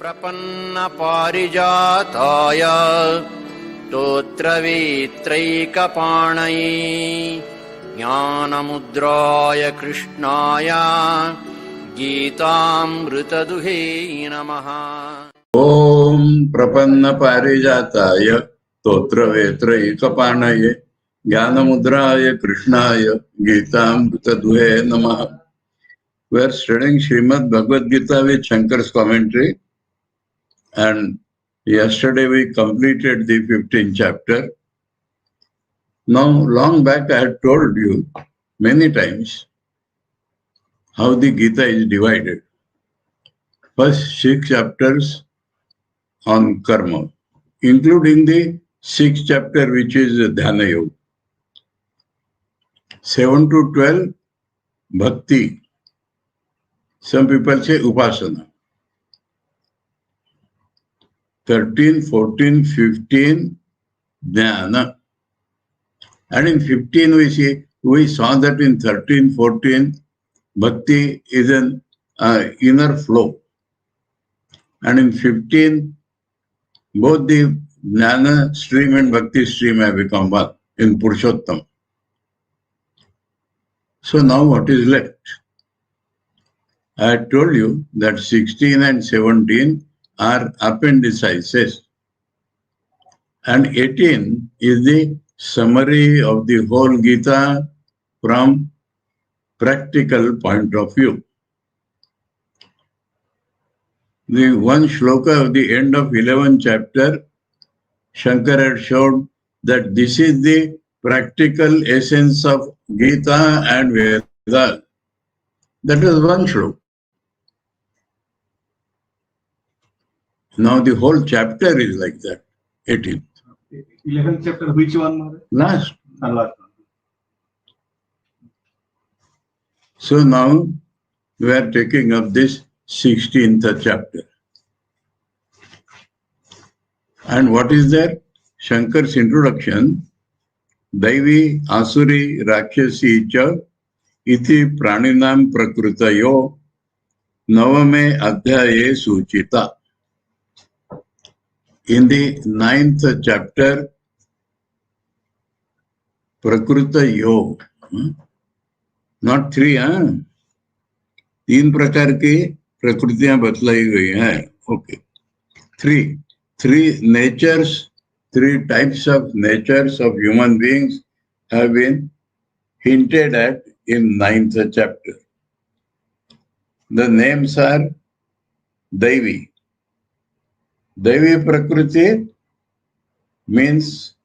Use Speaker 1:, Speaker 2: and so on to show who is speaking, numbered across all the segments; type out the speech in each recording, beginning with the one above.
Speaker 1: प्रपन्नपारिजाताय स्तोत्रवेत्रैकपाणये ज्ञानमुद्राय कृष्णाय गीतामृतदुहे नमः।
Speaker 2: ओम प्रपन्नपारिजाताय स्तोत्रवेत्रैकपाणये ज्ञानमुद्राय कृष्णाय गीतामृतदुहे नमः. We are studying Srimad Bhagavad Gita with Shankar's commentary, and yesterday we completed the 15th chapter. Now, long back I had told you many times how the Gita is divided. First 6 chapters on karma, including the 6th chapter which is Dhyana Yoga. 7 to 12, Bhakti. Some people say Upasana. 13, 14, 15, Jnana. And in 15 we saw that in 13, 14, Bhakti is an inner flow. And in 15, both the Jnana stream and Bhakti stream have become one in Purushottam. So now what is left? I had told you that 16 and 17 are appendices, and 18 is the summary of the whole Gita from practical point of view. The one shloka of the end of 11th chapter, Shankara had showed that this is the practical essence of Gita and Vedanta. That was one shloka. Now the whole chapter is like that, 18th.
Speaker 3: 11th chapter, which one?
Speaker 2: Last.
Speaker 3: Last one.
Speaker 2: So now we are taking up this 16th chapter. And what is there? Shankar's introduction, Daivi Asuri Rakshasi cha iti praninam prakrutayo navame adhyaye suchita. In the 9th chapter, Prakruta Yog, not 3, 3 प्रकार की प्रकृतियां बतलाई गई हैं. Okay. 3 natures, 3 types of natures of human beings have been hinted at in 9th chapter. The names are Daivi. Devi Prakriti means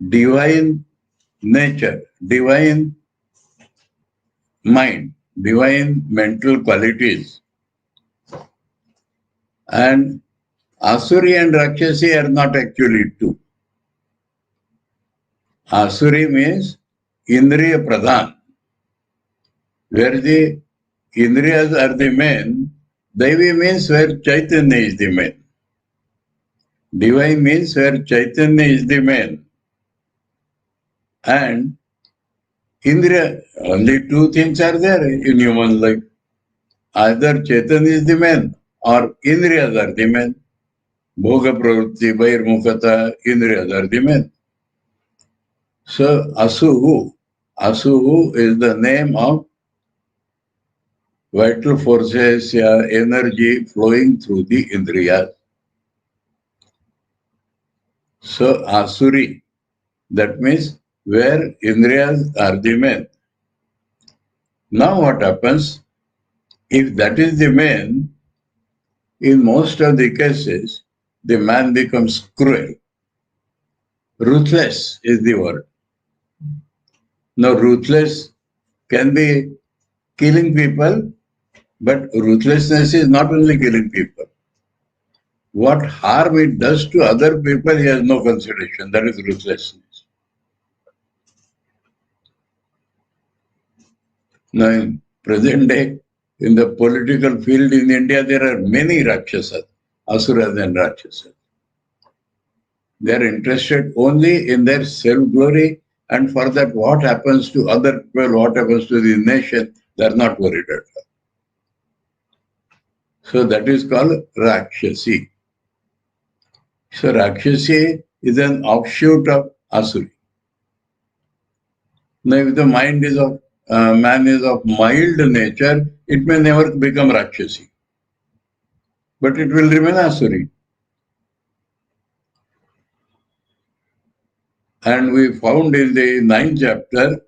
Speaker 2: divine nature, divine mind, divine mental qualities. And Asuri and Rakshasi are not actually 2. Asuri means Indriya Pradhan, where the Indriyas are the main. Devi means where Chaitanya is the main. Divine means where Chaitanya is the main. And Indriya, only 2 things are there in human life. Either Chaitanya is the main or Indriyas are the main. Bhoga pravritti, Bairmukhata, Indriyas are the main. So Asuhu is the name of vital forces, energy flowing through the Indriyas. So Asuri, that means where Indriyas are the main. Now what happens? If that is the main, in most of the cases, the man becomes cruel. Ruthless is the word. Now ruthless can be killing people, but ruthlessness is not only killing people. What harm it does to other people, he has no consideration. That is ruthlessness. Now in present day, in the political field in India, there are many Rakshasas, Asuras and Rakshasas. They are interested only in their self-glory, and for that what happens to other people, what happens to the nation, they are not worried at all. So that is called Rakshasi. So Rakshasi is an offshoot of Asuri. Now if the mind is of man is of mild nature, it may never become Rakshasi, but it will remain Asuri. And we found in the 9th chapter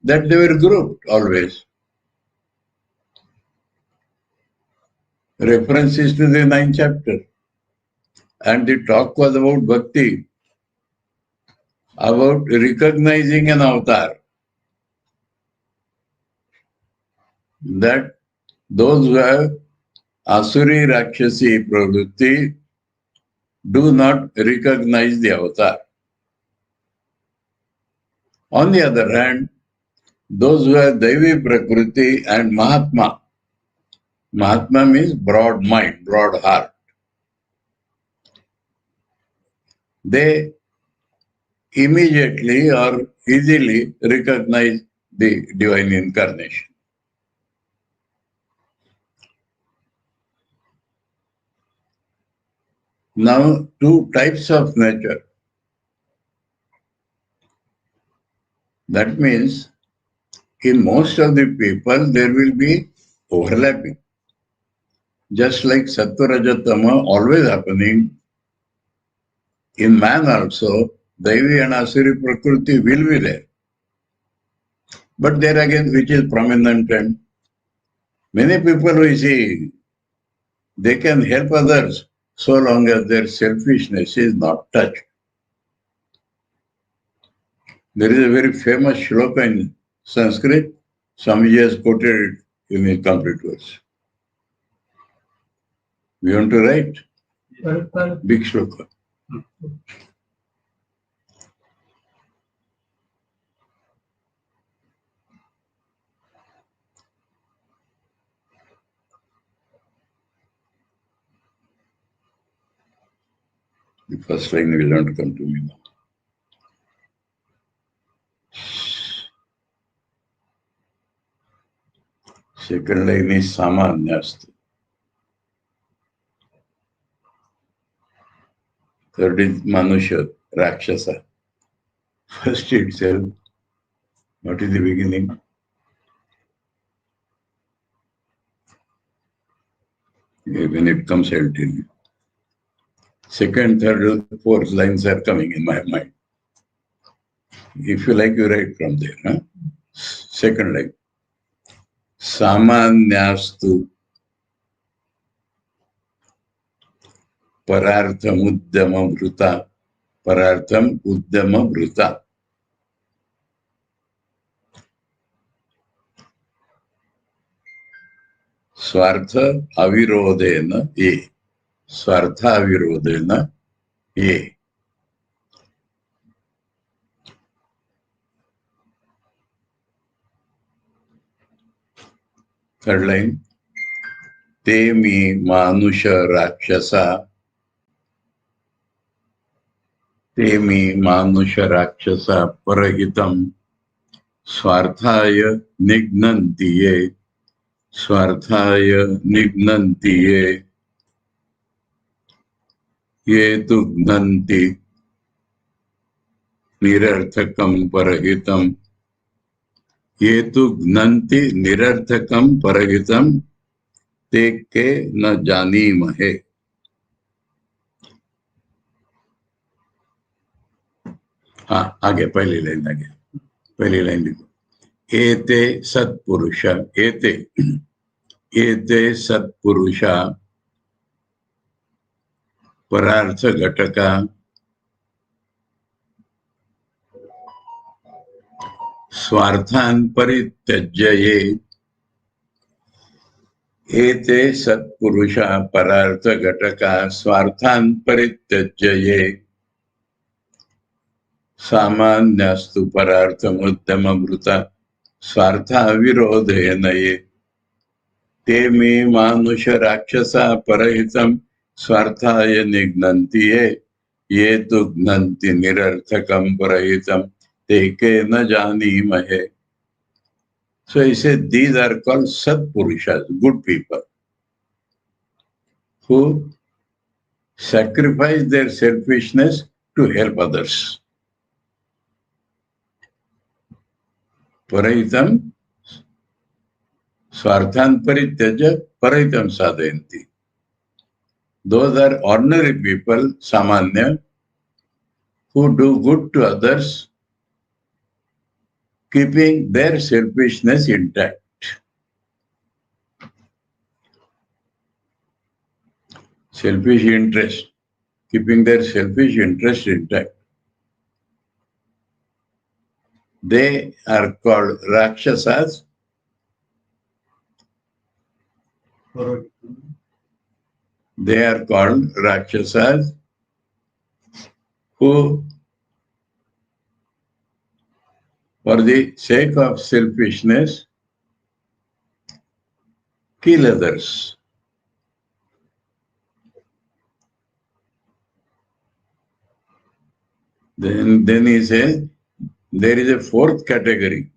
Speaker 2: that they were grouped always. References to the 9th chapter. And the talk was about bhakti, about recognizing an avatar. That those who have Asuri Rakshasi Pravritti do not recognize the avatar. On the other hand, those who have Devi Prakriti and Mahatma, Mahatma means broad mind, broad heart, they immediately or easily recognize the divine incarnation. Now, two types of nature. That means in most of the people there will be overlapping. Just like Sattva Raja Tama always happening, in man also, Devi and Asuri Prakriti will be there. But there again, which is prominent, and many people we see, they can help others so long as their selfishness is not touched. There is a very famous shloka in Sanskrit. Swamiji has quoted it in his complete verse. We want to write? Big shloka. The first line will not come to me now. Second line is Samanyasthu. Third is Manusha, Rakshasa. First itself, what is the beginning? When it comes, I'll tell you. Second, third, fourth lines are coming in my mind. If you like, you write from there. Huh? Second line. Samanyastu parartham uddama bhruta. Parartham uddama bhruta. Swartha avirodena ye. Swartha avirodena ye. Third line. Te mi manusha rakshasa. Te mi manusha rakshasa parahitam. Swarthaya nignanti ye. Swarthaya nignanti ye. Ye tu gnanti nirarthakam parahitam. Ye tu gnanti nirarthakam parahitam. Te ke na jani mahe. हाँ आगे पहली line आगे पहली line लिखो एते सत्पुरुषा एते सत्पुरुषा परार्थ घटका स्वार्थान परित्यज्य ये एते सत्पुरुषा परार्थ घटका स्वार्थान परित्यज्य ये सामान्यस्तु परार्थमुद्यमभृता स्वार्था विरोधेन ये ते मे मानुष राक्षसा परहितं स्वार्थाय निघ्नन्ति ये तु घ्नन्ति निरर्थकं परहितं ते के न जानीमहे. So he said these are called Satpurushas, good people. who sacrifice their selfishness to help others. Parahitam Swarthan Parityaja Parahitam Sadhayanti. Those are ordinary people, Samanya, who do good to others, keeping their selfishness intact. Selfish interest, keeping their selfish interest intact. They are called Rakshasas. They are called Rakshasas who, for the sake of selfishness, kill others. Then he says, there is a fourth category.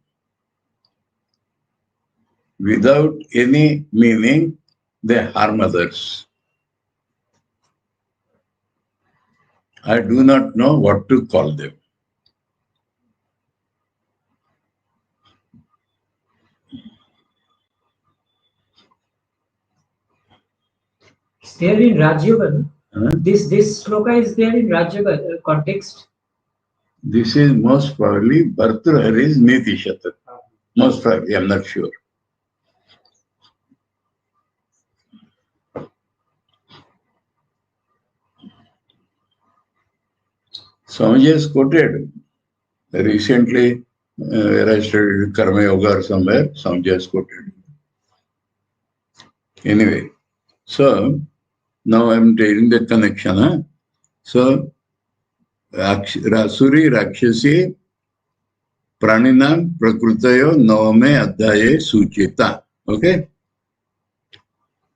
Speaker 2: Without any meaning, they harm others. I do not know what to call them.
Speaker 4: It's there in Rajyogan. This sloka is there in Rajyoga context.
Speaker 2: This is most probably Bhartrhari's Niti Shatak. Most probably, I'm not sure. Swamiji has quoted recently, where I studied Karma Yoga or somewhere, Swamiji has quoted. Anyway, so now I'm taking the connection. Huh? So, Rasuri Rakshasi Praninam Prakrutayo Navame Adhyaye Suchita. Okay?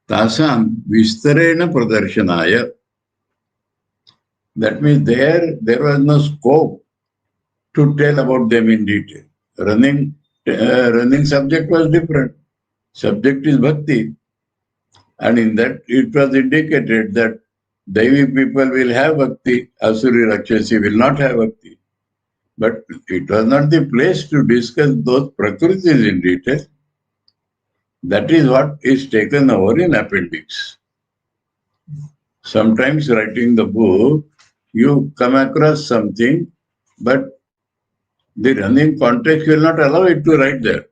Speaker 2: Tasam Vistarena Pradarshanaya. That means there was no scope to tell about them in detail. Running subject was different. Subject is bhakti. And in that it was indicated that Devi people will have bhakti, Asuri Rakshasi will not have bhakti. But it was not the place to discuss those prakritis in detail. That is what is taken over in appendix. Sometimes writing the book, you come across something, but the running context will not allow it to write there.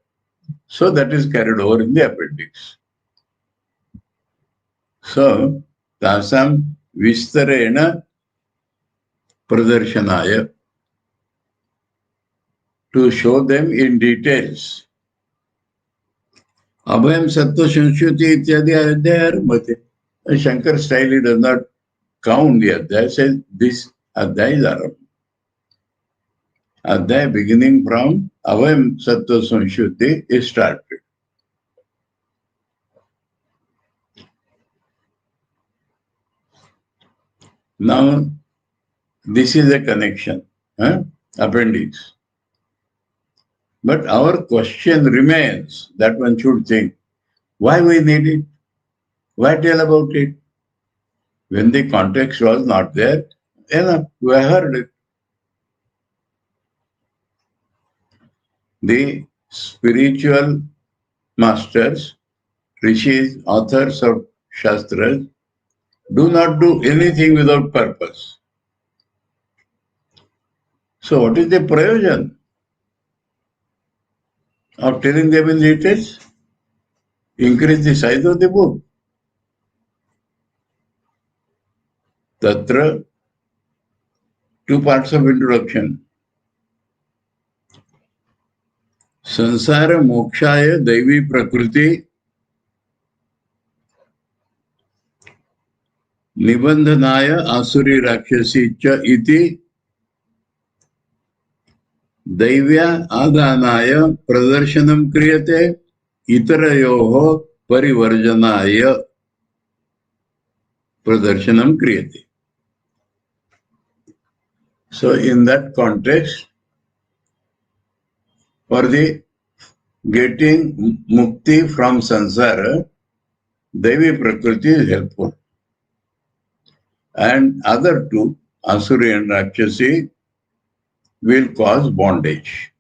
Speaker 2: So that is carried over in the appendix. So, Tasam Vistarena Pradarshanaya, to show them in details. Abhayam Sattva Sanskruti Ityadi Adhyaya Mate. Shankar style, he does not count the Adhyaya, says this Adhyaya is Arambha. Adhyaya beginning from Avayam Sattva Sanskruti is started. Now, this is a connection, appendix. But our question remains that one should think, why we need it? Why tell about it? When the context was not there, enough, we heard it. The spiritual masters, rishis, authors of shastras, do not do anything without purpose. So what is the prayojan of telling them in details? Increase the size of the book. Tatra, 2 parts of introduction. Sansara mokshaya Devi prakriti Nibandhanaya Asuri Rakshasi cha iti Daivya Adhanaya Pradarshanam kriyate Itarayoho Parivarjanaya Pradarshanam kriyate. So in that context, for the getting mukti from samsara, Devi Prakriti is helpful. and other two, Asuri and Rakshasi, will cause bondage.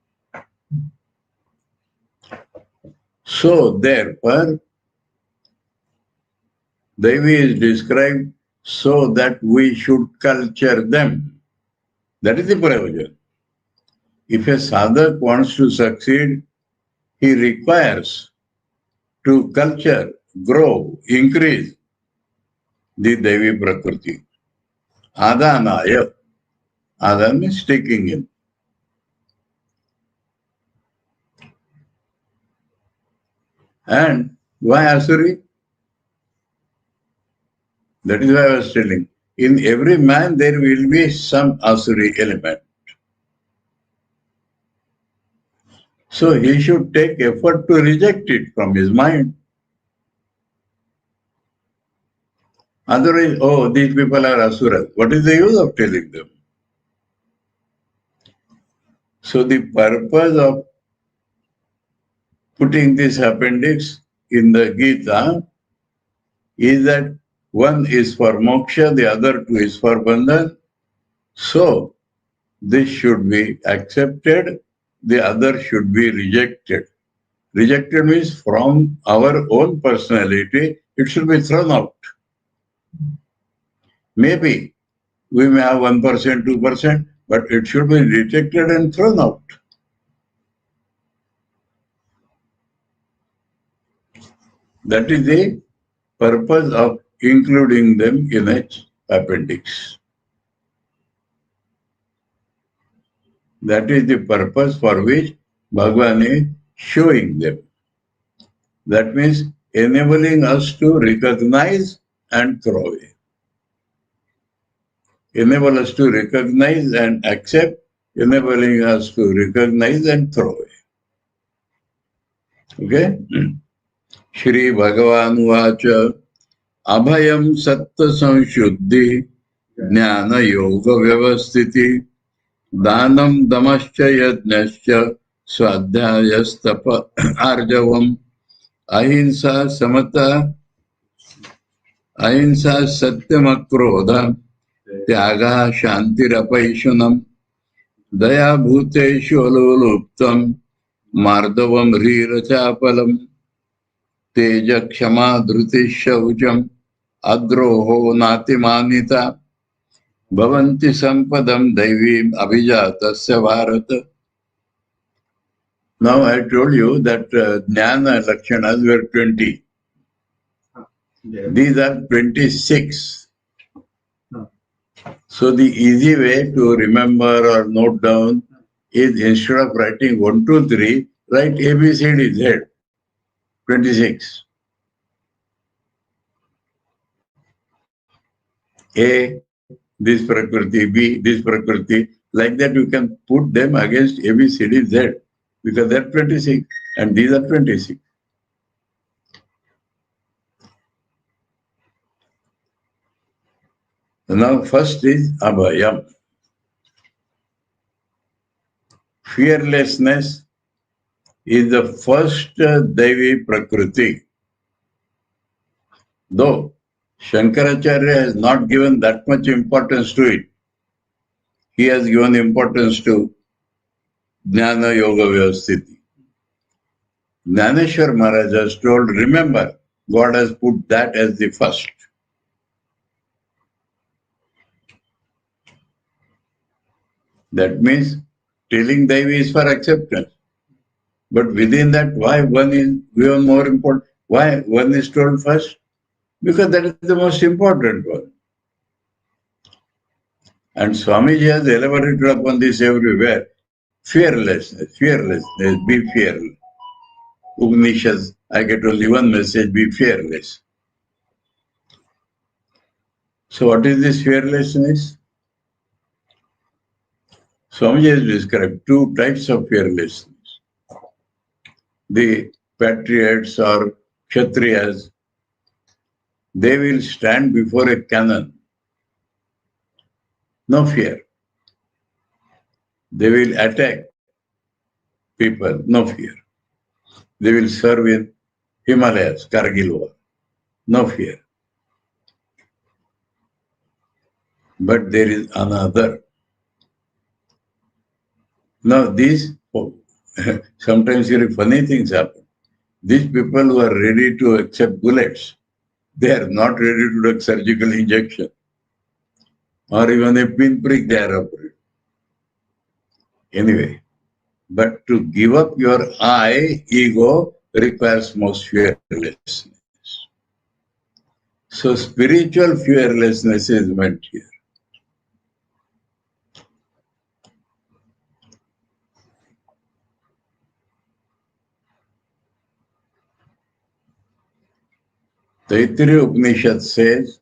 Speaker 2: So therefore, Devi is described so that we should culture them. That is the prayojan. If a sadhak wants to succeed, he requires to culture, grow, increase the Devi Prakriti. Adhanaya. Adhan means taking in. And why Asuri? That is why I was telling. In every man there will be some Asuri element. So he should take effort to reject it from his mind. Otherwise, oh, these people are Asuras. What is the use of telling them? So the purpose of putting this appendix in the Gita is that one is for moksha, the other two is for bandhan. So this should be accepted, the other should be rejected. Rejected means from our own personality, it should be thrown out. Maybe we may have 1%, 2%, but it should be rejected and thrown out. That is the purpose of including them in an appendix. That is the purpose for which Bhagavan is showing them. That means enabling us to recognize and throw away. Enable us to recognize and accept, enabling us to recognize and throw away. Okay? Shri Bhagavan Vacha Abhayam Satta Samshuddhi Jnana Yoga Vyavasthiti Danam Damascha Yajnascha Swadhyayastapa Arjavam Ahimsa Samata Ahimsa Satyamakrodha Tyaga Shantirapaishunam Daya Bhuteshu Aluluptam Mardavam Rirachapalam Teja Kshama Dhruti Shaucham Adroho Natimanita Bhavanti Sampadam Daivim Abhijatasya Bharata. Now I told you that Jnana Lakshanas were 20. These are 26. So the easy way to remember or note down is instead of writing 1, 2, 3, write A, B, C, D, Z. 26. A, this Prakriti, B, this Prakriti. Like that you can put them against A, B, C, D, Z. Because they're 26 and these are 26. Now first is Abhayam. Fearlessness is the first Devi Prakriti. Though Shankaracharya has not given that much importance to it, he has given importance to Jnana Yoga Vyavasthiti. Jnaneshwar Maharaj has told, remember, God has put that as the first. That means telling Devi is for acceptance. But within that, why one is even more important? Why one is told first? Because that is the most important one. And Swamiji has elaborated upon this everywhere. Fearlessness, be fearless. Upanishads, I get only one message, be fearless. So what is this fearlessness? Swamiji has described two types of fearlessness. The patriots or kshatriyas, they will stand before a cannon. No fear. They will attack people, no fear. They will serve in Himalayas, Kargil war, no fear. But there is another. Now these, sometimes very funny things happen. These people who are ready to accept bullets, they are not ready to do a surgical injection or even a pinprick they are afraid. Anyway, but to give up your I, ego, requires most fearlessness. So spiritual fearlessness is meant here. Taittiriya Upanishad says,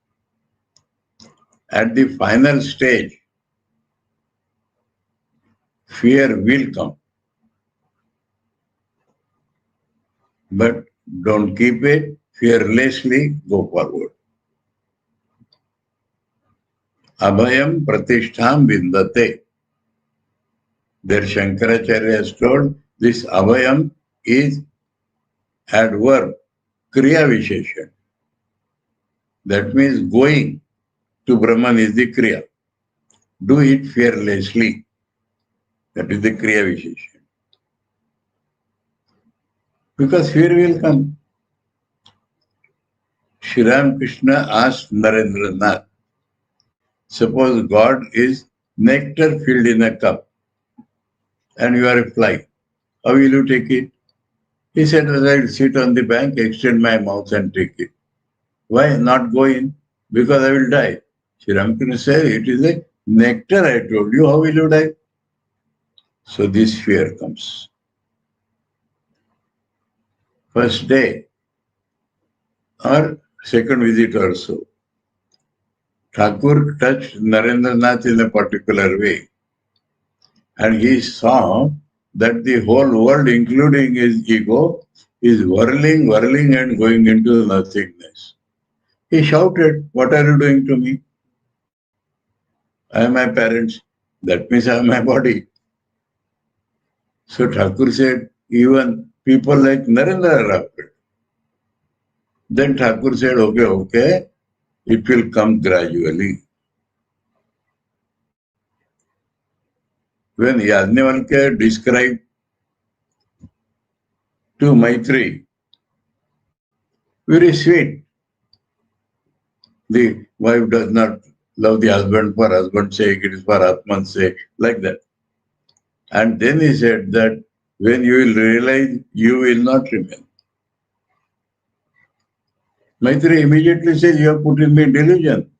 Speaker 2: at the final stage, fear will come. But don't keep it, fearlessly go forward. Abhayam pratishtham vindate. There Shankaracharya has told this abhayam is adverb, kriya visheshan. That means going to Brahman is the kriya. Do it fearlessly. That is the kriya visheshan. Because fear will come. Shri Ramakrishna asked Narendranath, suppose God is nectar filled in a cup and you are a fly. How will you take it? He said, well, I'll sit on the bank, extend my mouth and take it. Why not go in? Because I will die. Shri Ramakrishna said, it is a nectar I told you, how will you die? So this fear comes. First day or second visit or so, Thakur touched Narendranath in a particular way. And he saw that the whole world, including his ego, is whirling and going into nothingness. He shouted, what are you doing to me? I am my parents. That means I am my body. So Thakur said, even people like Narendra are afraid. Then Thakur said, okay, it will come gradually. When Yajnavalkya described to Maitri, very sweet, the wife does not love the husband for husband's sake, it is for Atman's sake, like that. And then he said that when you will realize, you will not remain. Maitri immediately says, you have put in me delusion.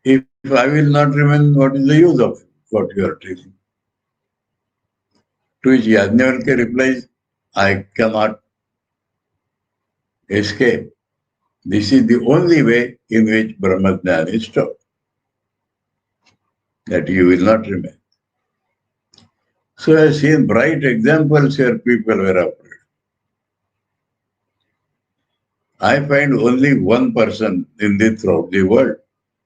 Speaker 2: If I will not remain, what is the use of what you are telling? To which Yajnavalkya replies, I cannot escape. This is the only way in which Brahmajnana is taught. That you will not remain. So I have seen bright examples where people were afraid. I find only one person throughout the world,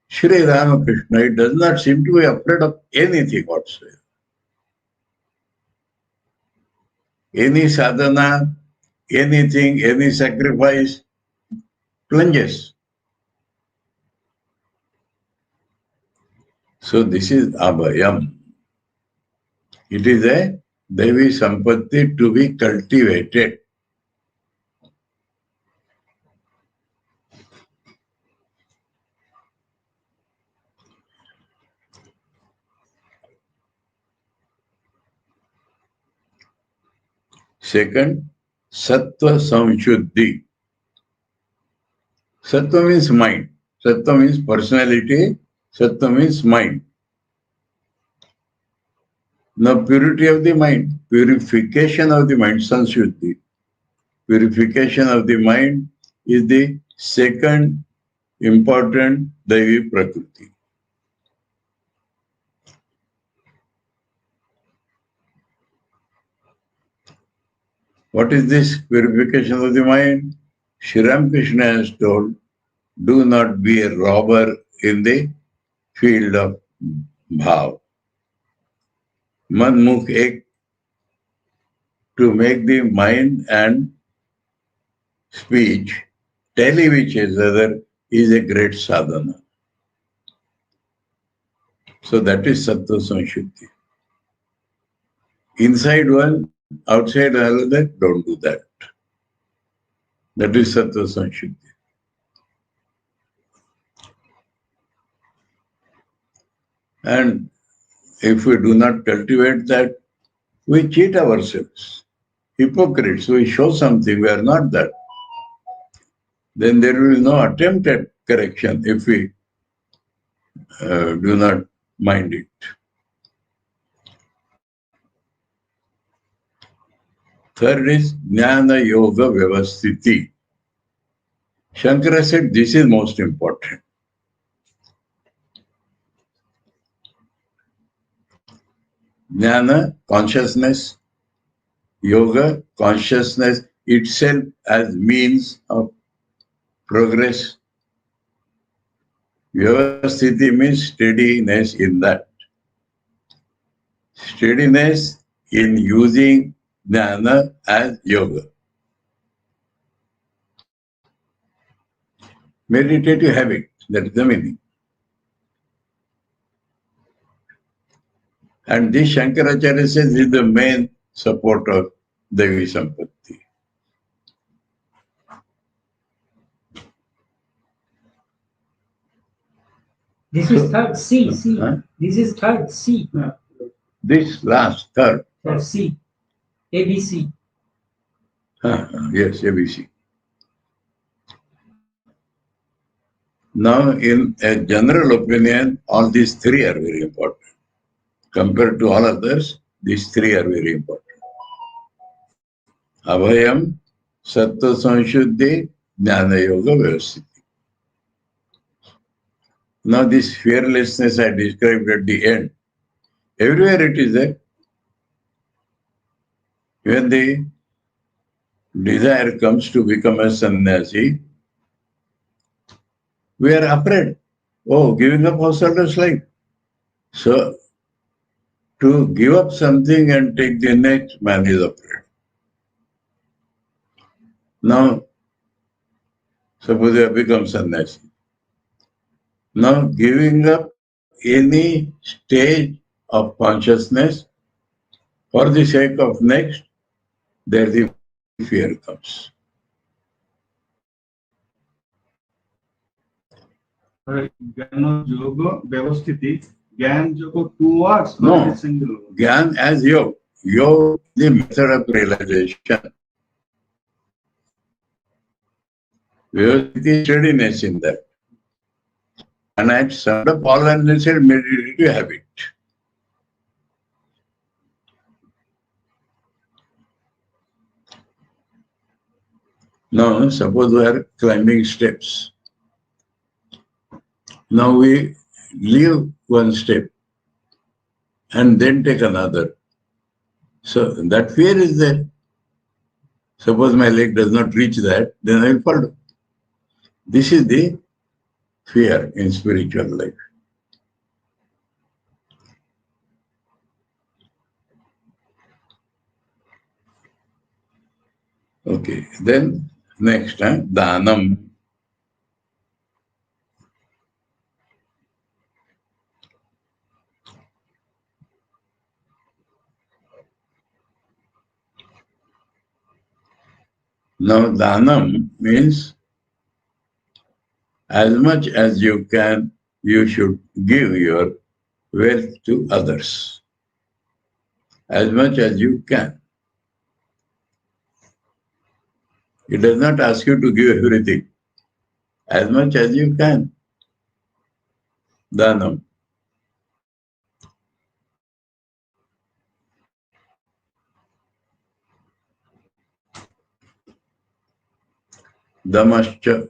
Speaker 2: Sri Ramakrishna. He does not seem to be afraid of anything whatsoever. Any sadhana, anything, any sacrifice, plunges. So this is abhayam. It is a Devi Sampatti to be cultivated. Second, Sattva Samshuddhi. Sattva means mind. Sattva means personality. Sattva means mind. Now, purity of the mind, purification of the mind, Samshuddhi. Purification of the mind is the second important Devi Prakriti. What is this purification of the mind? Shri Ramakrishna has told, do not be a robber in the field of bhav. Man mukh ek, to make the mind and speech tally with each other is a great sadhana. So that is Sattva Samshuddhi. Inside one, outside another, don't do that. That is Sattva Samshuddhi. And if we do not cultivate that, we cheat ourselves. Hypocrites, we show something, we are not that. Then there will be no attempt at correction if we do not mind it. Third is Jnana Yoga Vyavasthiti. Shankara said this is most important. Jnana, consciousness, yoga, consciousness itself as means of progress. Vyavasthiti means steadiness in that. Steadiness in using jnana as yoga. Meditative habit, that is the meaning. And this Shankaracharya says is the main support of Devi Sampatti.
Speaker 4: This is third C.
Speaker 2: Huh?
Speaker 4: This is third C.
Speaker 2: This last, third.
Speaker 4: C. ABC.
Speaker 2: Yes, ABC. Now, in a general opinion, all these three are very important. Compared to all others, these three are very important. Abhayam, Sattva Samshuddhi, Jnana Yoga Vyavasthiti. Now, this fearlessness I described at the end, everywhere it is there. When the desire comes to become a sannyasi, we are afraid. Oh, giving up householder's life. So, to give up something and take the next, man is afraid. Now, suppose you have become sannyasi. Now, giving up any stage of consciousness for the sake of next, there the fear comes.
Speaker 3: Jnana Yoga Vyavasthiti, Gyan Yoga towards
Speaker 2: No,
Speaker 3: single.
Speaker 2: Gyan as yoga. Yoga is the method of realization. Vyavasthiti steadiness in that. And I summed up all unnecessary meditative habit. Now, suppose we are climbing steps. Now we leave one step and then take another. So that fear is there. Suppose my leg does not reach that, then I will fall down. This is the fear in spiritual life. Okay, then next, Dhanam. Now, Dhanam means as much as you can, you should give your wealth to others. As much as you can. It does not ask you to give everything. As much as you can. Dhanam. Damascha.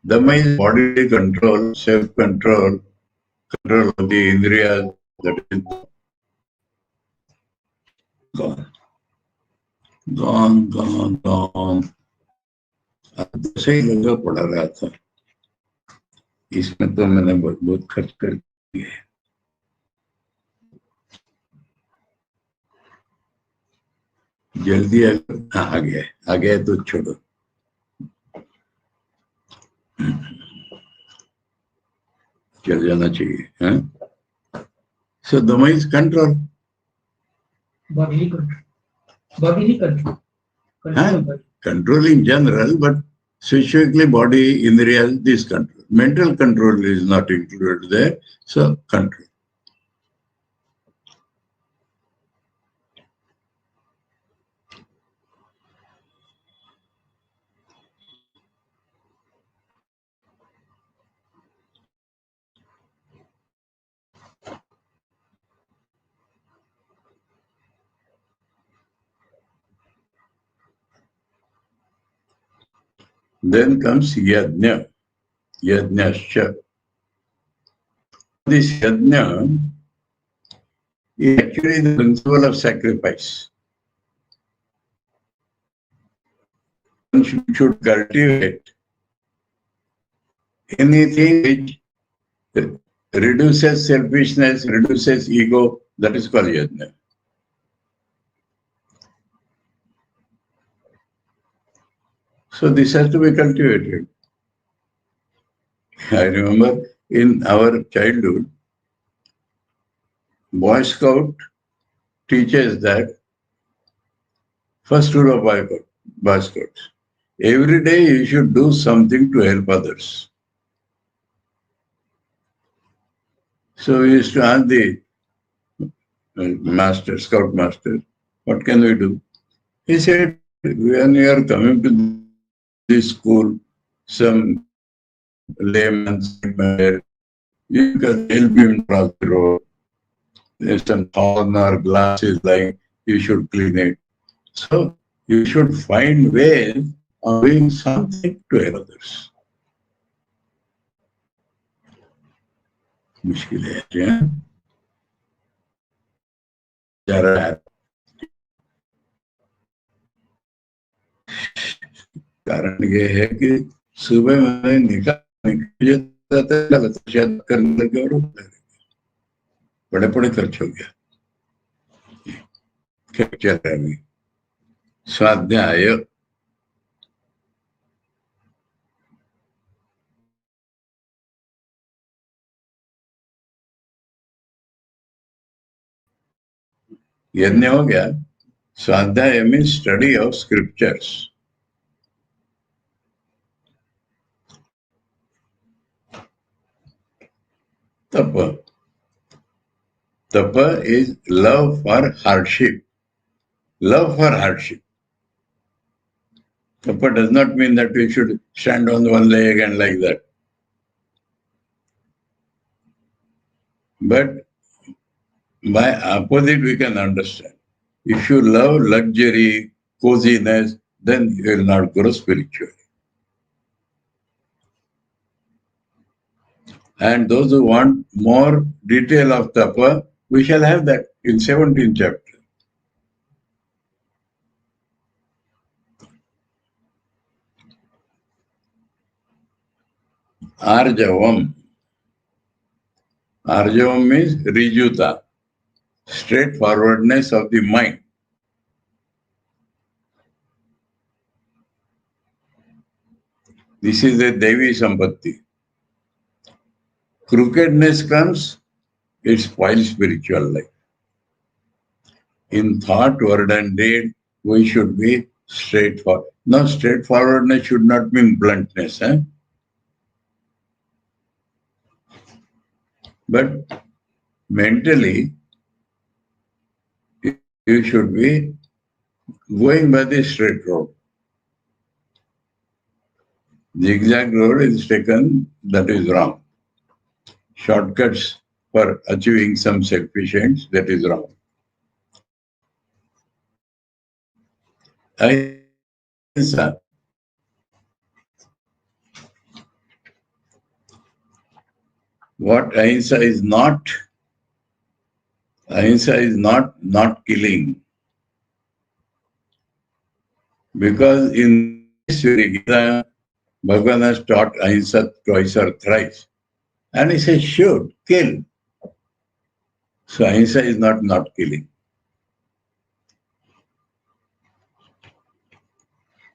Speaker 2: Dhamma is body control, self-control, control of the indriyas, that is gone. Gone. अब सही लगा पढ़ा रहा था इसमें तो मैंने बहुत खर्च कर दिया है जल्दी आ गया तो छोड़ो चल जाना चाहिए So Dhamma is control.
Speaker 4: Bodily control. Bodily control. Control of body.
Speaker 2: Control in general, but specifically body, indriyas, this control. Mental control is not included there. So control. Then comes yajna, yajnascha. This yajna is actually the principle of sacrifice. One should cultivate anything which reduces selfishness, reduces ego, that is called yajna. So this has to be cultivated. I remember in our childhood, Boy Scout teaches that first rule of Boy Scouts. Every day you should do something to help others. So we used to ask the master, scout master, what can we do? He said, when you are coming to this school, some layman, you can help him cross the road. There's some thorn or glass is lying, you should clean it. So you should find ways of doing something to help others. मुश्किल है जा रहा है कारण ये है कि सुबह में निकल जाता है शायद करने लगे और बड़े बड़े खर्च हो गया क्या चल रहा है स्वाध्याय यज्ञ हो गया स्वाध्याय means study of scriptures Tapa. Tapa is love for hardship. Love for hardship. Tapa does not mean that we should stand on one leg and like that. But by opposite we can understand. If you love luxury, coziness, then you will not grow spiritually. And those who want more detail of tapa, we shall have that in 17th chapter. Arjavam. Arjavam means rijuta, straightforwardness of the mind. This is a Devi Sampatti. Crookedness comes, it spoils spiritual life. In thought, word and deed, we should be straightforward. Now, straightforwardness should not mean bluntness. But mentally, you should be going by the straight road. Zigzag road is taken, that is wrong. Shortcuts for achieving some selfish ends, that is wrong. Ahimsa. What ahimsa is not killing. Because in this very Gita, Bhagavan has taught ahimsa twice or thrice. And he says, should kill. So ahimsa is not killing.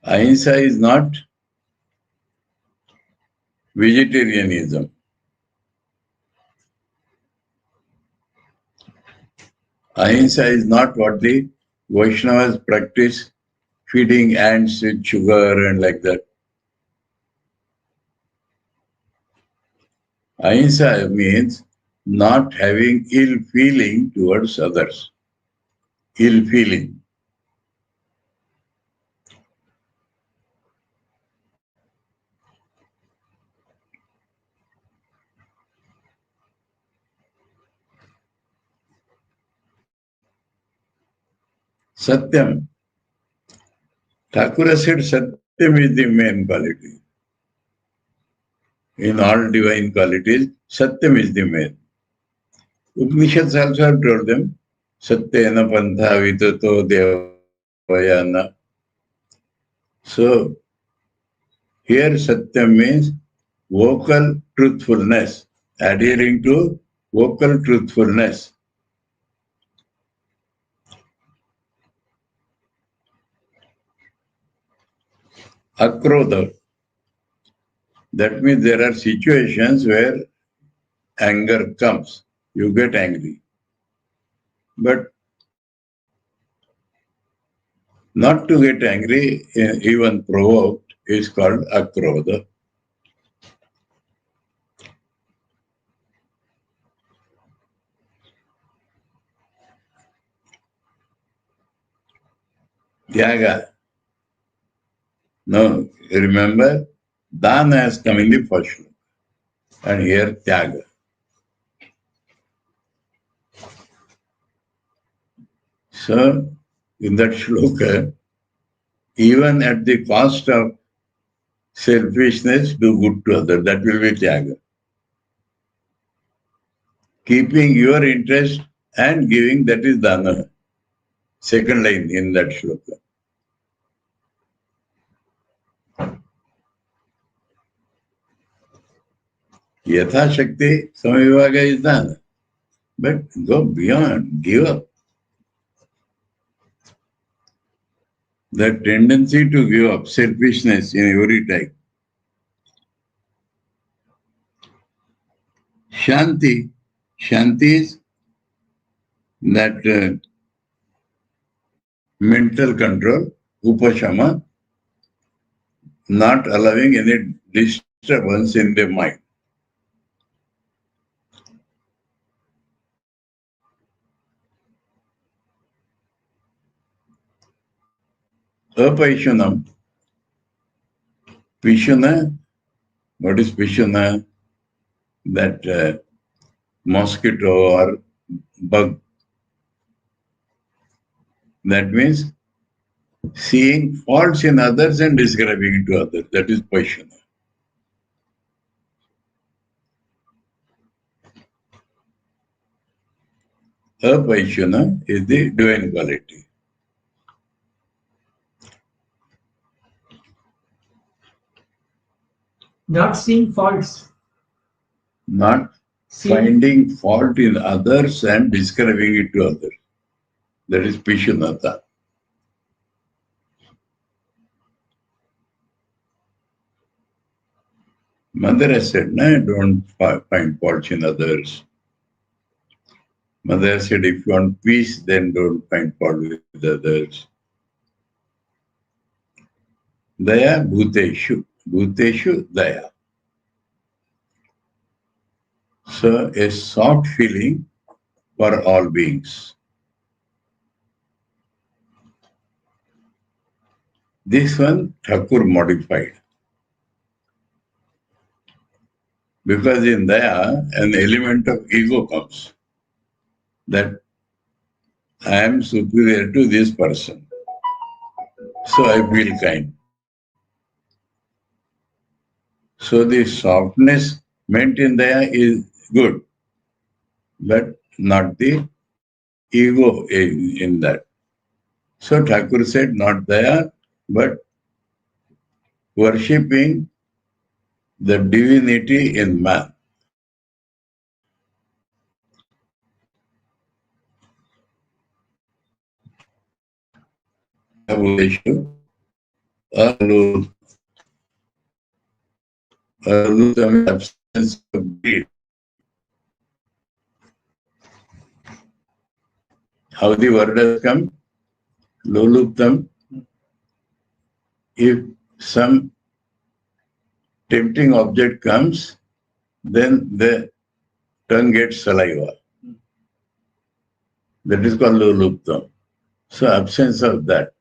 Speaker 2: Ahimsa is not vegetarianism. Ahimsa is not what the Vaishnavas practice, feeding ants with sugar and like that. Ahimsa means not having ill feeling towards others. Ill feeling. Satyam. Thakura said Satyam is the main quality. In all divine qualities, Satyam is the main. Upanishads also have told them, Satyena pantha vitato devayana. So, here Satyam means vocal truthfulness, adhering to vocal truthfulness. Akrodha. That means there are situations where anger comes. You get angry. But not to get angry, even provoked, is called akrodha. Tyaga. No, remember, Dana has come in the first shloka. And here Tyaga. So, in that shloka, even at the cost of selfishness, do good to others. That will be Tyaga. Keeping your interest and giving, that is Dana. Second line in that shloka. Yatha Shakti, Samvivaga is Dana. But go beyond, give up. The tendency to give up, selfishness in every type. Shanti. Shanti is that mental control, upashama, not allowing any disturbance in the mind. Apaishunam. Pishuna, what is Pishuna? That mosquito or bug. That means seeing faults in others and describing it to others. That is Paishuna. Apaishuna is the divine quality.
Speaker 4: Not seeing faults.
Speaker 2: Not finding fault in others and describing it to others. That is Pishunata. Mother has said, no, don't find faults in others. Mother said, if you want peace, then don't find fault with others. Daya bhuteshu. Bhuteshu daya. So a soft feeling for all beings. This one Thakur modified. Because in daya, an element of ego comes. That I am superior to this person. So I feel kind. So the softness meant in daya is good, but not the ego in that. So Thakur said not daya, but worshipping the divinity in man. Absence of greed. How the word has come? Loluptam. If some tempting object comes, then the tongue gets saliva. That is called loluptam. So absence of that.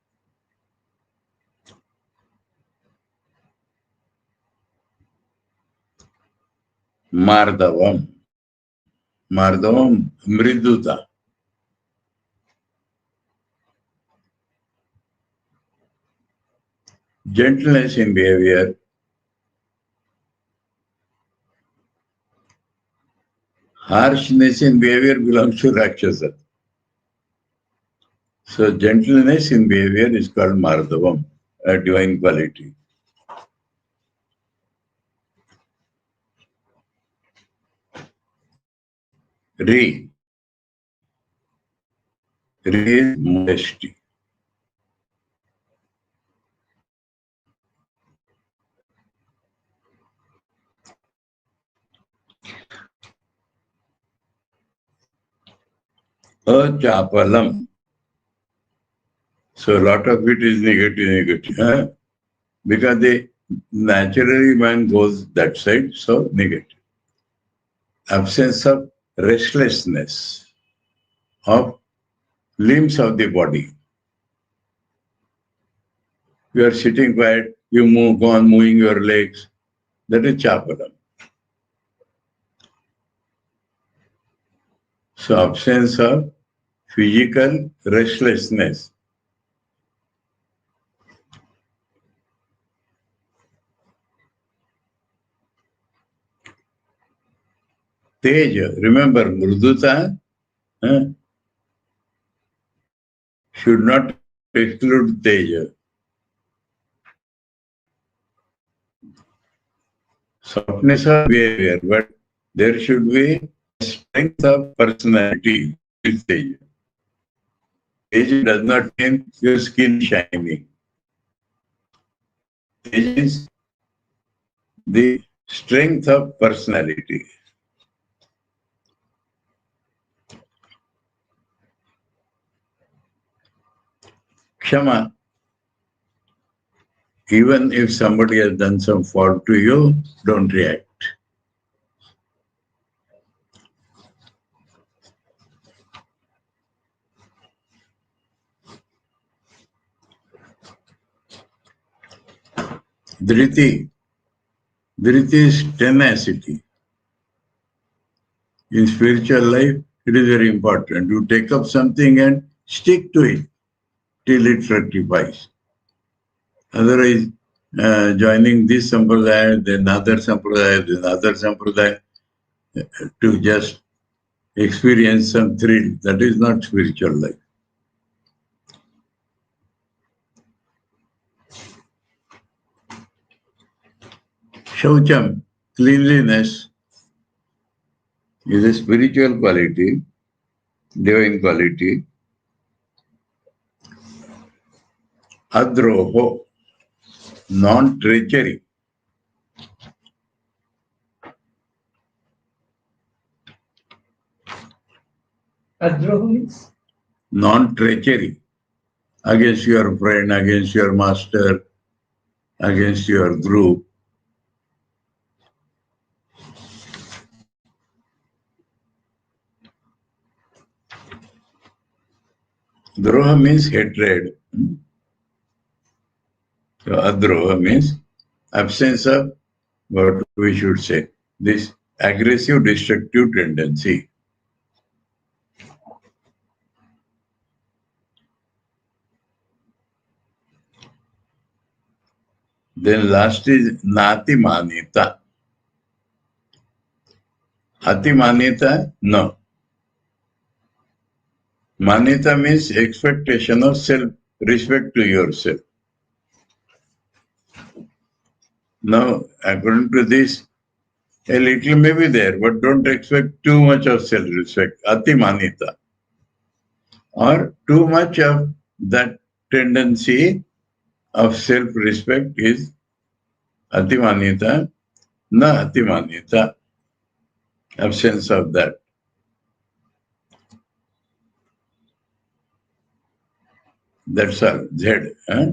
Speaker 2: Mardavam. Mardavam, mriduta. Gentleness in behavior. Harshness in behavior belongs to Rakshasa. So gentleness in behavior is called Mardavam, a divine quality. Re. Re is modesty. Achapalam. So a lot of it is negative. Huh? Because naturally man goes that side, so negative. Absence of restlessness of limbs of the body. You are sitting quiet, you go on moving your legs. That is chapalam. So absence of physical restlessness. Teja, remember mruduta should not exclude teja. Softness of behavior, but there should be strength of personality with teja. Teja does not mean your skin shining. Teja is the strength of personality. Kshama. Even if somebody has done some fault to you, don't react. Dhriti. Dhriti is tenacity. In spiritual life, it is very important. You take up something and stick to it till it rectifies. Otherwise, joining this sampradaya, then other sampradaya, then other sampradaya, to just experience some thrill, that is not spiritual life. Shaucham, cleanliness, is a spiritual quality, divine quality. Adroho, non-treachery.
Speaker 4: Adroho means?
Speaker 2: Non-treachery against your friend, against your master, against your group. Droha means hatred. So adroha means absence of what we should say, this aggressive, destructive tendency. Then last is Nati Manita. Ati Manita, no. Manita means expectation of self-respect to yourself. Now, according to this, a little may be there, but don't expect too much of self-respect. Ati Manita. Or too much of that tendency of self-respect is Atimanita, na Atimanita, absence of that. That's all. Z. Huh?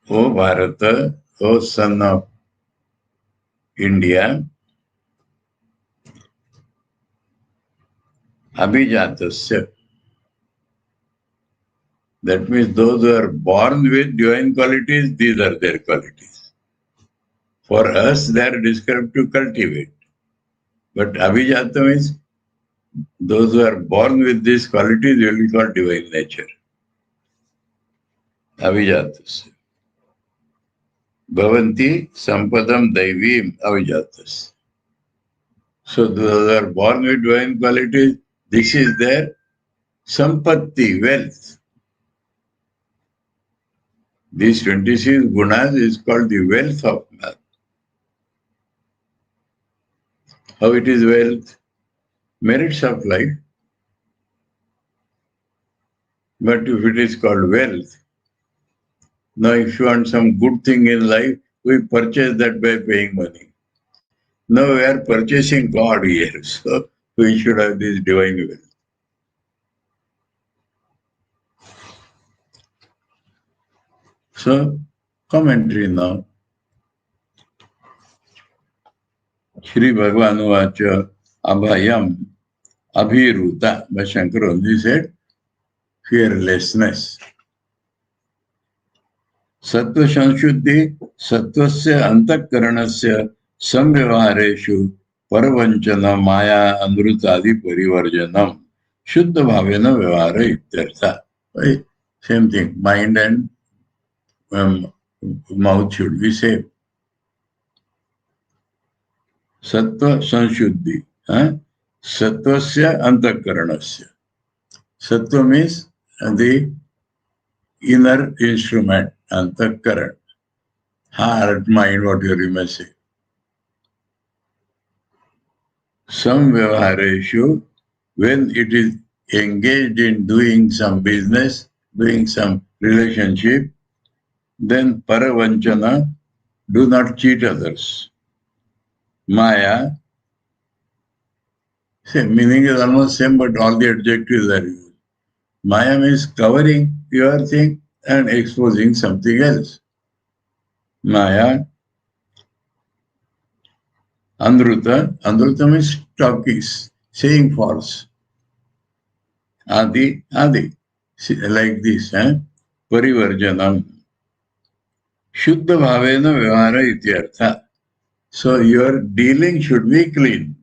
Speaker 2: O Bharata, O son of India, Abhijatasya. That means those who are born with divine qualities, these are their qualities. For us, they are described to cultivate. But Abhijata means those who are born with these qualities will be called divine nature. Abhijatasya. Bhavanti sampadam daivim abhijatasya. So those who are born with divine qualities, this is their sampatti, wealth. These 26 gunas is called the wealth of man. How it is wealth? Merits of life. But if it is called wealth, now if you want some good thing in life, we purchase that by paying money. Now we are purchasing God here, so we should have this divine wealth. So, commentary now. Shri Bhagavan Vacha Abhayam Abhiruta by Shankara only said fearlessness. Sattva Sanshuddhi Sattvasya Antakaranasya Samvyavahareshu Paravanchana Maya Amrutadi Parivarjanam Shuddha Bhavena Vyavahara Ityartha. Right? Same thing, mind and mouth should be same. Sattva Sanshuddhi. Sattvasya Antakaranasya. Sattva means the inner instrument, antakaran, heart, mind, whatever you may say. Samvyavahareshu, when it is engaged in doing some business, doing some relationship, then paravanchana, do not cheat others. Maya, same meaning is almost same, but all the adjectives are used. Maya means covering your thing and exposing something else. Maya, Andruta means talking, saying false. Adi, like this, Parivarjanam. Shuddha bhavena vyavahara ityartha. So your dealing should be clean.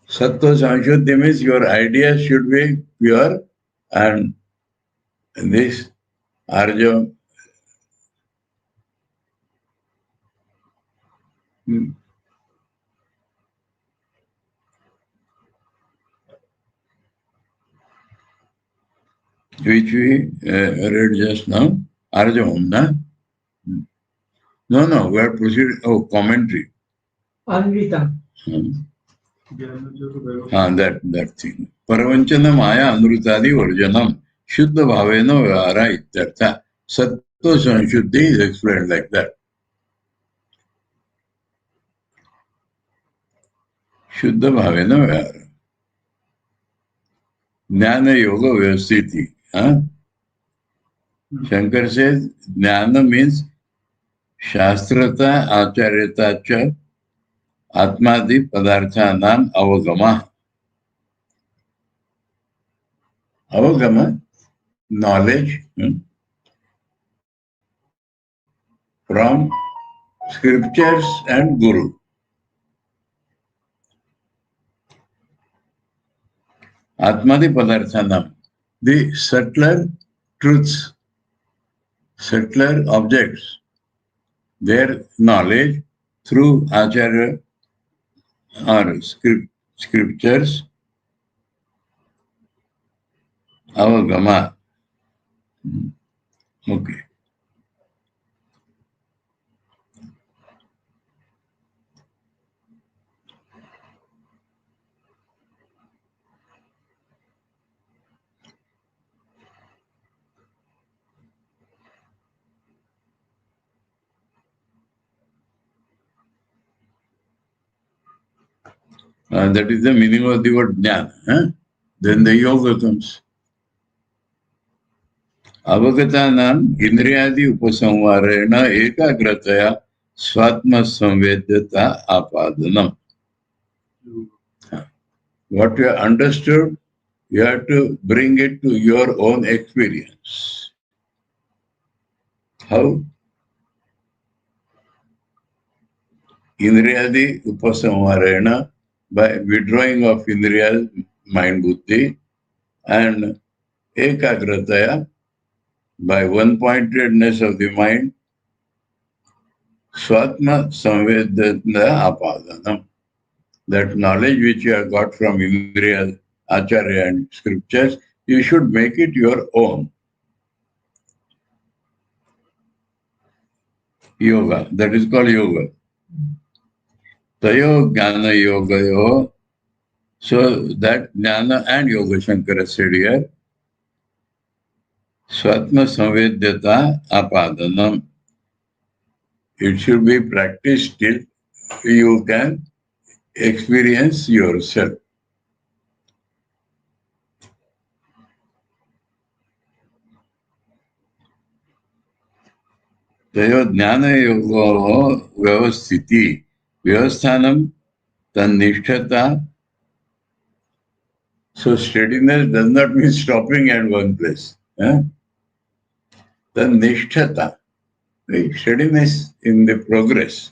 Speaker 2: Sattva Sanshuddhi means your ideas should be pure, and this Arja which we read just now, Arjam, na? No, we are proceeding. Oh, commentary.
Speaker 4: Anvita.
Speaker 2: That thing. Paravanchana Maya Amrutadi Varjanam Shuddha Bhavena Vyavahara Ityartha. Sattva Sanshuddhi is explained like that. Shuddha Bhavena Vyavahara. Jnana Yoga Vyavasthiti. Shankar says Jnana means Shastrata Acharyata Cha Atmadi Padarthanam Avagama. Avagama, knowledge from scriptures and Guru. Atmadi Padarthanam, the subtler truths, subtler objects, their knowledge through Acharya or scriptures, Avagama. Okay. That is the meaning of the word jnana. Then the yoga comes. Avagatanam indriyadi upasamvarena ekagrataya swatma samvedyata apadanam. What you have understood, you have to bring it to your own experience. How? Indriyadi upasamvarena, by withdrawing of indriyas, mind buddhi, and ekagrataya, by one-pointedness of the mind, swatma samvedana apadanam. That knowledge which you have got from Indriya, Acharya and scriptures, you should make it your own. Yoga, that is called yoga. Tayo jnana yoga yo. So that jnana and yoga, Shankara said here, swatma samvedyata apadanam. It should be practiced till you can experience yourself. Tayo jnana yoga vyavasthiti. Vyavasthanam tannishtata. So steadiness does not mean stopping at one place. Tannishtata. Steadiness in the progress.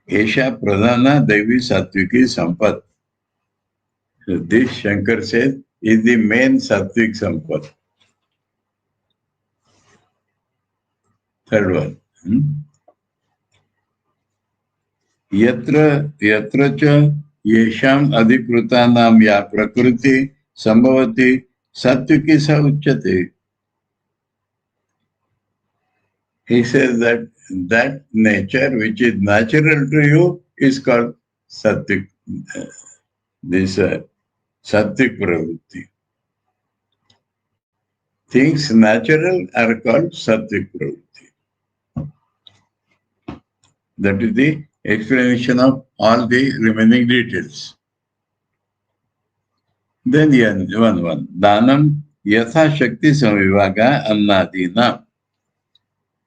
Speaker 2: Esha pradhana devi sattviki sampat. So this Shankar says is the main sattvik sampat. Third one. Yatra cha yesham adhikrutanam ya prakriti sambhavati sattviki sa uchyate. He says that nature which is natural to you is called sattvic. This sattvic pravritti. Things natural are called sattvic pravritti. That is the explanation of all the remaining details. Then one. Danam yatha shakti samvivaga annadina.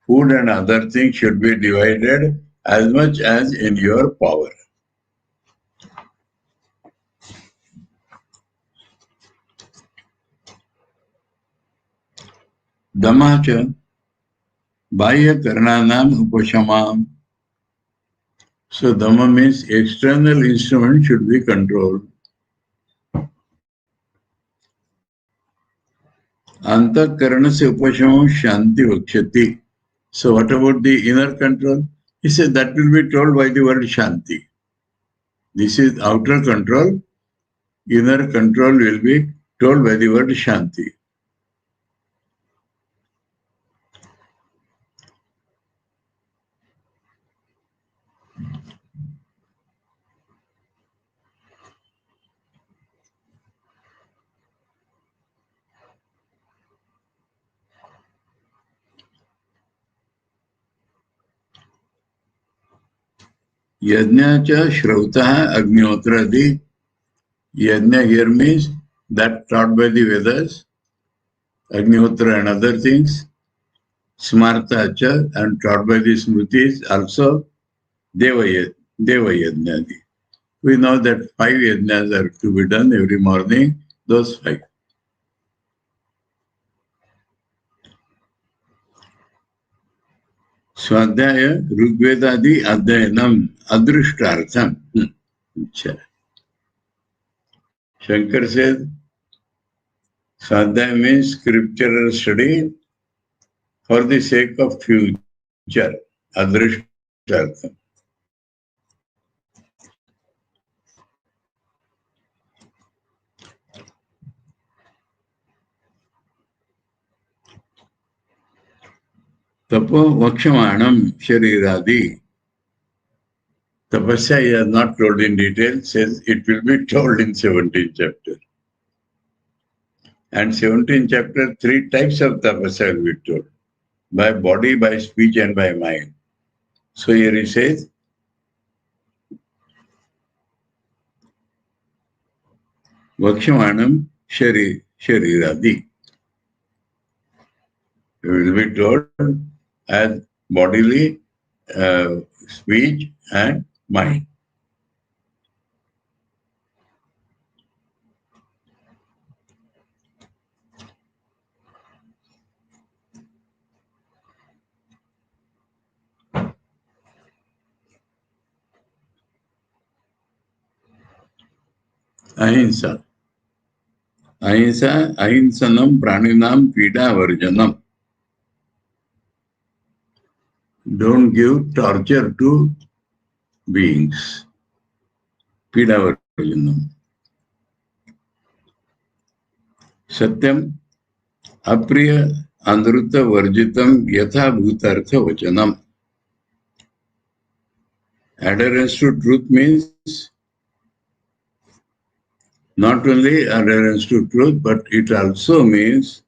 Speaker 2: Food and other things should be divided as much as in your power. Dhammacha Bhaya Karnanam Upashamam. So Dhamma means external instrument should be controlled. Anta Karna se Upashamam Shanti Vakshati. So what about the inner control? He said that will be told by the word Shanti. This is outer control. Inner control will be told by the word Shanti. Yajna cha Shrauta Agnihotradi. Yajna here means that taught by the Vedas, Agnihotra and other things. Smarta cha and taught by the Smritis, also Deva Yajnadi. We know that 5 yajnas are to be done every morning, those 5. Swadhyaya Rigvedadi Adhayanam Adrushtartham. Shankar says, Swadhyaya means scriptural study for the sake of future. Adrushtartham. Tapo Vakshamanam Shariradi. Tapasya he has not told in detail, says it will be told in 17th chapter. And 17th chapter, 3 types of tapasya will be told. By body, by speech and by mind. So here he says, Vakshamanam Shariradi. It will be told as bodily, speech and mind. Ahimsa. Ahimsanam praninam pida varjanam. Don't give torture to beings. Pida varjanam. Satyam apriya andruta varjitam yatha bhutartha vachanam. Adherence to truth means not only adherence to truth, but it also means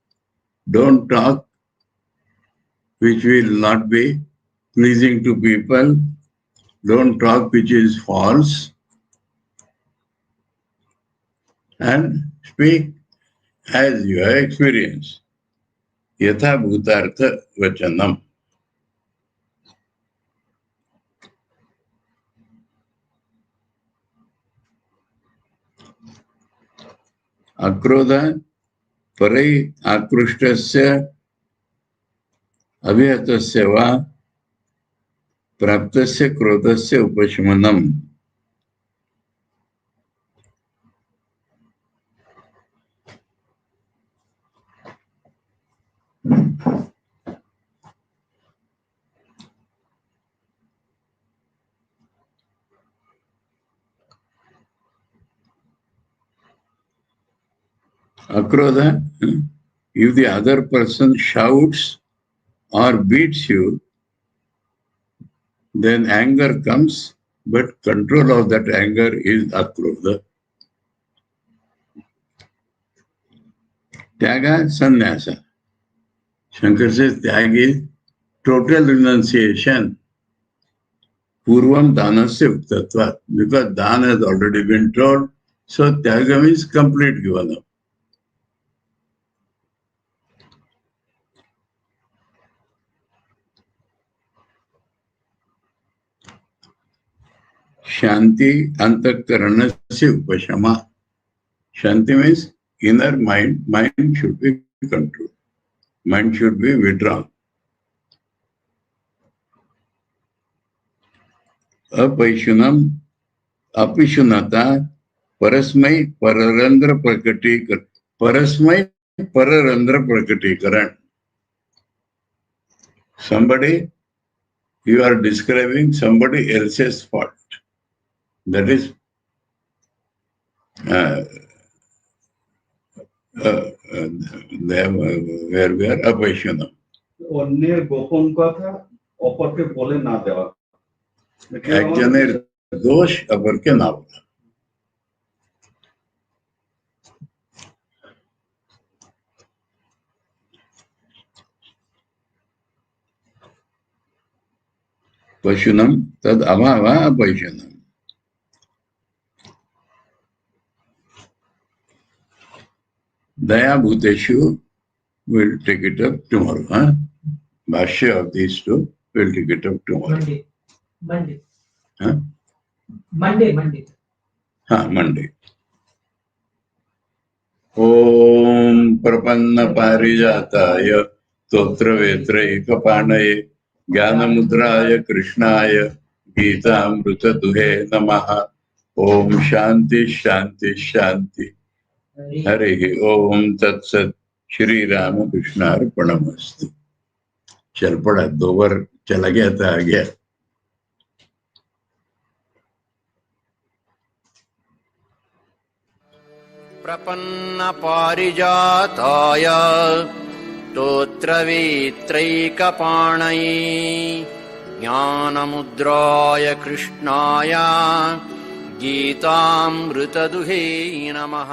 Speaker 2: don't talk which will not be pleasing to people, don't talk which is false, and speak as you have experienced. Yatha bhutartha vachanam. Akrodha parai akrishtasya abhihatasya va praptasya krodhasya upashmanam. Akrodha, if the other person shouts or beats you, then anger comes, but control of that anger is akrodha. Tyaga sannyasa. Shankar says tyag is total renunciation. Purvam danasya uktatvat. Because dan has already been told, so tyaga means complete given up. Shanti antakaranasya upashama. Shanti means inner mind. Mind should be controlled. Mind should be withdrawn. Apaishunam, apishunata, parasmai pararandra prakatikaran. Parasmai pararandra prakatikaran. Somebody, you are describing somebody else's fault. That is where we are apaishunam.
Speaker 3: অন্যের গোপন কথা অপরকে বলে না দেওয়া।
Speaker 2: একজনের দোষ অপরকে না বলা। Pashunam tad abhava apashunam. Daya Bhuteshu will take it up tomorrow. Huh? Bhashya of these two will take it up tomorrow.
Speaker 4: Monday.
Speaker 2: Huh?
Speaker 4: Monday.
Speaker 2: Monday. Om Prapanna Parijataya Totra Vetraikapanaye Jnanamudraya Krishnaya Gita Amruta Duhe Namaha. Om Shanti Shanti Shanti. Hare Om Tat Sat. Shri Ramakrishna Arpanamastu. चल पड़ा 2 बार चला गया था आ गया.
Speaker 1: प्रपन्न पारिजाताय स्तोत्रवेत्रैकपाणये ज्ञानमुद्राय कृष्णाय गीतामृतदुहे नमः.